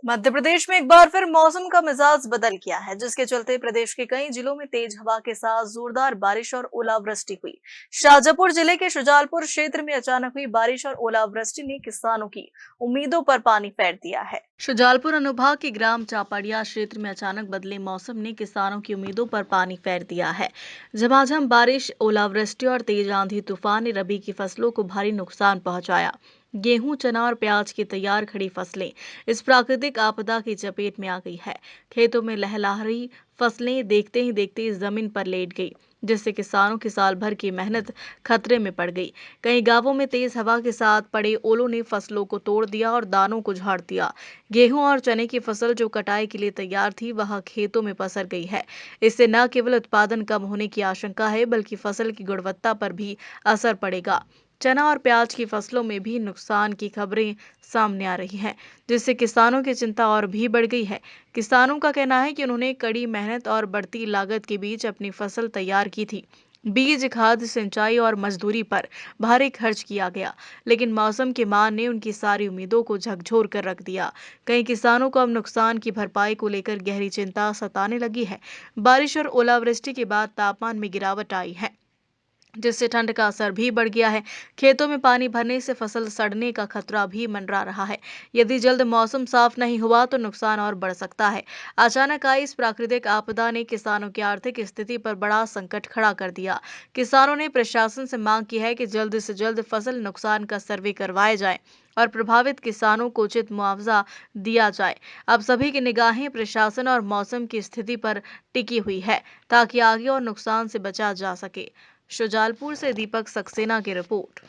मध्य प्रदेश में एक बार फिर मौसम का मिजाज बदल गया है, जिसके चलते प्रदेश के कई जिलों में तेज हवा के साथ जोरदार बारिश और ओलावृष्टि हुई। शाजापुर जिले के शुजालपुर क्षेत्र में अचानक हुई बारिश और ओलावृष्टि ने किसानों की उम्मीदों पर पानी फेर दिया है। शुजालपुर अनुभाग के ग्राम चापड़िया क्षेत्र में अचानक बदले मौसम ने किसानों की उम्मीदों पर पानी फेर दिया है। झमाझम बारिश, ओलावृष्टि और तेज आंधी तूफान ने रबी की फसलों को भारी नुकसान पहुंचाया। गेहूं, चना और प्याज की तैयार खड़ी फसलें इस प्राकृतिक आपदा की चपेट में आ गई है। खेतों में लहलहारी फसलें देखते ही देखते जमीन पर लेट गई, जिससे किसानों की साल भर की मेहनत खतरे में पड़ गई। कई गांवों में तेज हवा के साथ पड़े ओलों ने फसलों को तोड़ दिया और दानों को झाड़ दिया। गेहूं और चने की फसल जो कटाई के लिए तैयार थी, वह खेतों में पसर गई है। इससे न केवल उत्पादन कम होने की आशंका है, बल्कि फसल की गुणवत्ता पर भी असर पड़ेगा। चना और प्याज की फसलों में भी नुकसान की खबरें सामने आ रही हैं, जिससे किसानों की चिंता और भी बढ़ गई है। किसानों का कहना है कि उन्होंने कड़ी मेहनत और बढ़ती लागत के बीच अपनी फसल तैयार की थी। बीज, खाद, सिंचाई और मजदूरी पर भारी खर्च किया गया, लेकिन मौसम के मान ने उनकी सारी उम्मीदों को झकझोर कर रख दिया। कई किसानों को अब नुकसान की भरपाई को लेकर गहरी चिंता सताने लगी है। बारिश और ओलावृष्टि के बाद तापमान में गिरावट आई है, जिससे ठंड का असर भी बढ़ गया है। खेतों में पानी भरने से फसल सड़ने का खतरा भी मंडरा रहा है। यदि जल्द मौसम साफ नहीं हुआ तो नुकसान और बढ़ सकता है। अचानक आई इस प्राकृतिक आपदा ने किसानों की आर्थिक स्थिति पर बड़ा संकट खड़ा कर दिया। किसानों ने प्रशासन से मांग की है कि जल्द से जल्द फसल नुकसान का सर्वे करवाया जाए और प्रभावित किसानों को उचित मुआवजा दिया जाए। अब सभी की निगाहें प्रशासन और मौसम की स्थिति पर टिकी हुई है, ताकि आगे और नुकसान से बचा जा सके। शुजालपुर से दीपक सक्सेना की रिपोर्ट।